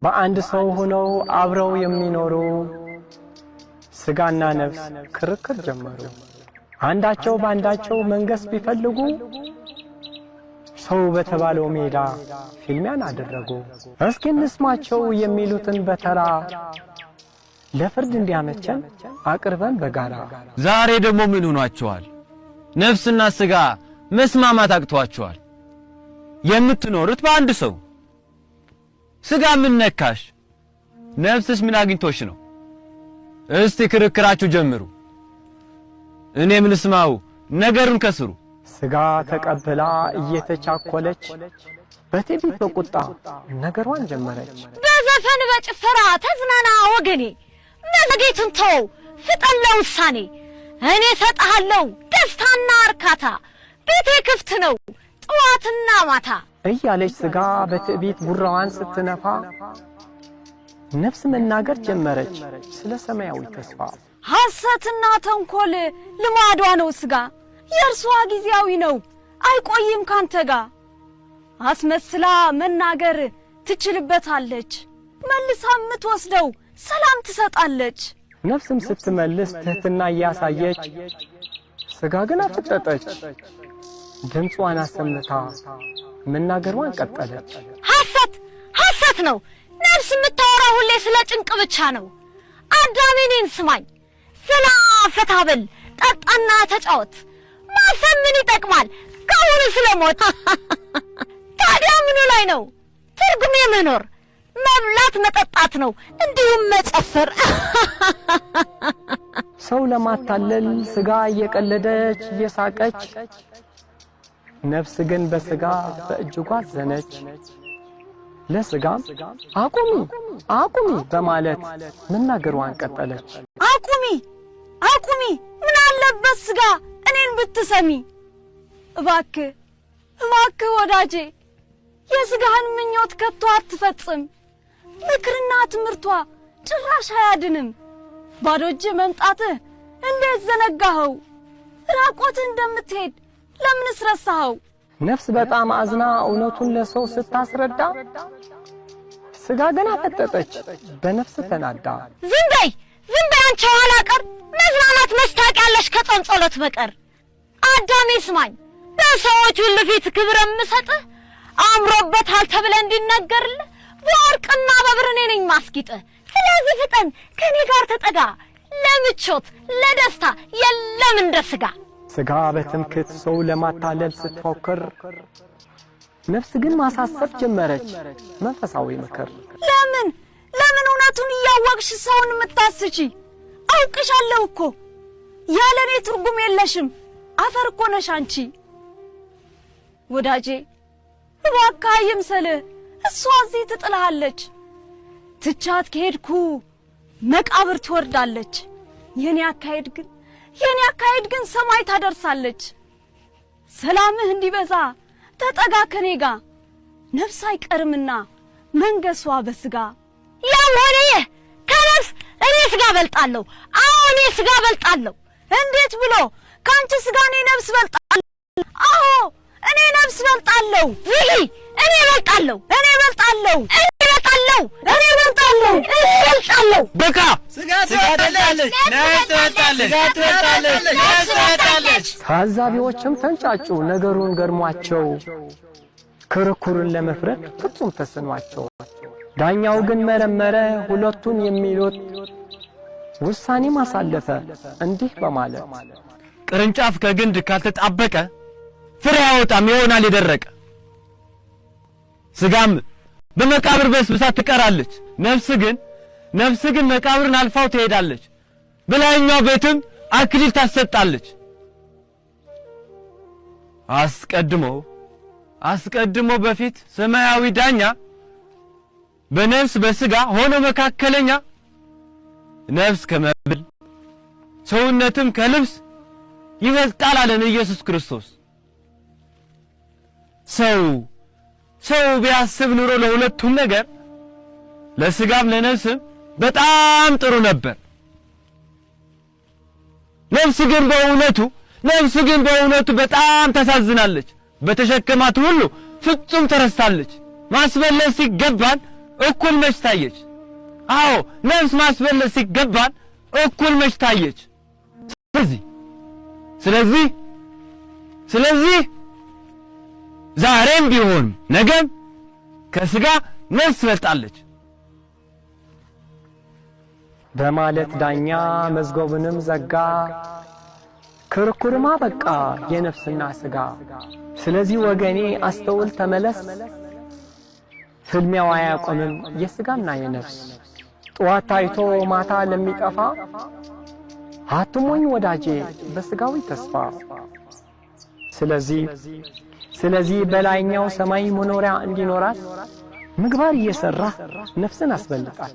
በአንድ ሰው ሆነው አብረው የሚኖሩ ስጋና ነፍስ ክርክር ጀመሩ። አንዳቸው ባንዳቸው መንገስ ቢፈልጉ ሰው በተባለው ሜዳ ፊልሚያን አደረጉ። እስኪ እንስማቸው የሚሉትን በተራ ለፍርድ እንዲያመቸን አቅርበን በጋራ። ዛሬ ደግሞ ምን ሆናችኋል? ነፍስና ስጋ መስማማት አቅቷችኋል። የምትኖሩት በአንድ ሰው። ስጋ ምን ነካሽ? ነፍስስ ምን አግኝቶሽ ነው? እስቲ ክርክራችሁ ጀምሩ። እኔም ልስማው፣ ነገሩን ከስሩ። ስጋ ተቀብላ እየተቻኮለች በትዕቢት በቁጣ ነገሯን ጀመረች። በዘፈን በጭፈራ ተዝናና ወገኔ፣ መዘጌቱን ተው ፍጠን ለውሳኔ። እኔ ሰጣለሁ ደስታና እርካታ፣ ቤቴ ክፍት ነው ጠዋትና ማታ እያለች ስጋ በትዕቢት ጉራዋን ስትነፋ ነፍስ መናገር ጀመረች ስለ ሰማያዊ ተስፋ። ሐሰትና ተንኮል ልማዷ ነው ስጋ፣ የእርሷ ጊዜያዊ ነው አይቆይም ካንተ ጋር። አስመስላ መናገር ትችልበታለች፣ መልሳ የምትወስደው ሰላም ትሰጣለች። ነፍስም ስትመልስ ትህትና እያሳየች ስጋ ግን አፈጠጠች። ድምጿን አሰምታ መናገሯን ቀጠለች። ሐሰት ነው ነፍስ የምታወራው ሁሌ ስለ ጭንቅ ብቻ ነው። አዳሜ እኔን ስማኝ፣ ስለ ፈታ በል ጠጣና ተጫወት። ማሰብ ምን ይጠቅማል ከአሁኑ ስለሞት? ታዲያ ምኑ ላይ ነው ትርጉም የመኖር? መብላት መጠጣት ነው እንዲሁም መጨፈር። ሰው ለማታለል ስጋ እየቀለደች እየሳቀች፣ ነፍስ ግን በስጋ በእጅጓ አዘነች። ለስጋም አቁሚ በማለት መናገሯን ቀጠለች። አቁሚ ምን አለበት ስጋ እኔን ብትሰሚ። እባክህ ወዳጄ የስጋህን ምኞት ከቶ አትፈጽም። ምክርና ትምህርቷ ጭራሽ አያድንም። ባዶ እጅ መምጣትህ እንዴት ዘነጋኸው? ራቆትህ እንደምትሄድ ለምንስ ረሳኸው? ነፍስ በጣም አዝና እውነቱን ለሰው ስታስረዳ ስጋ ግን አፈጠጠች በነፍስ ተናዳ። ዝም በይ አንቺ ኋላ ቀር፣ መዝናናት መስታቂያለሽ ከጾም ጸሎት በቀር። አዳሜ ስማኝ፣ በሰዎች ሁሉ ፊት ክብር የምሰጥህ አምሮበታል ተብለህ እንዲነገርልህ በወርቅና በብር እኔ ነኝ ማስጊጥህ። ስለዚህ ፍጠን ከኔ ጋር ተጠጋ፣ ለምቾት ለደስታ የለም እንደ ስጋ። ስጋ በትምክህት ሰው ለማታለል ስትፎክር፣ ነፍስ ግን ማሳሰብ ጀመረች መንፈሳዊ ምክር። ለምን እውነቱን እያወቅሽ ሰውን የምታስቺ? አውቅሻለሁ እኮ ያለኔ ትርጉም የለሽም፣ አፈር እኮ ነሽ አንቺ። ወዳጄ እባክህ አይምሰልህ፣ እሷ እዚህ ትጥልሃለች። ትቻት ከሄድኩ መቃብር ትወርዳለች። የኔ አካሄድ ግን ሰማይ ታደርሳለች። ሰላምህ እንዲበዛ ተጠጋ ከኔ ጋር፣ ነፍስ አይቀርምና መንገሷ በስጋ። ያም ሆነ ይህ ከነፍስ እኔ ስጋ በልጣለሁ። እኔ ስጋ በልጣለሁ። እንዴት ብሎ ካንቺ ስጋ እኔ ነፍስ በልጣለሁ? እኔ ነፍስ በልጣለሁ። እኔ በልጣለሁ። በቃ ስጋ ትወጣለች። ታዛቢዎችም ተንጫጩ ነገሩን ገርሟቸው፣ ክርክሩን ለመፍረድ ፍጹም ተስኗቸው። ዳኛው ግን መረመረ ሁለቱን የሚሉት ውሳኔ ማሳለፈ እንዲህ በማለት፣ ቅርንጫፍ ከግንድ ካልተጣበቀ ፍሬ አይወጣም ይሆናል የደረቀ። ስጋም በመቃብር በስብሳ ትቀራለች፣ ነፍስ ግን መቃብርን አልፋው ትሄዳለች። በላይኛው ቤትም አክሊል ታሰጣለች። አስቀድሞ በፊት ሰማያዊ ዳኛ በነፍስ በስጋ ሆኖ መካከለኛ፣ ነፍስ ከመብል ሰውነትም ከልብስ ይበልጣል አለን ኢየሱስ ክርስቶስ። ሰው ቢያስብ ኑሮ ለሁለቱም ነገር ለስጋም ለነፍስም በጣም ጥሩ ነበር። ነፍስ ግን በእውነቱ በጣም ተሳዝናለች። በተሸከማት ሁሉ ፍጹም ተረስታለች። ማስመለስ ሲገባን እኩል መች ታየች? አዎ ነፍስ ማስበለጥ ሲገባን እኩል መች ታየች? ስለዚህ ዛሬም ቢሆን ነገም ከሥጋ ነፍስ ትበልጣለች በማለት ዳኛ መዝገቡንም ዘጋ። ክርክሩም አበቃ የነፍስና ሥጋ። ስለዚህ ወገኔ አስተውል ተመለስ፣ ፍልሚያው አያቆምም የሥጋና የነፍስ። ጠዋት ታይቶ ማታ ለሚጠፋ አትሞኝ ወዳጄ በሥጋዊ ተስፋ። ስለዚህ በላይኛው ሰማይ መኖሪያ እንዲኖራት ምግባር እየሰራ ነፍስን አስበልጣል።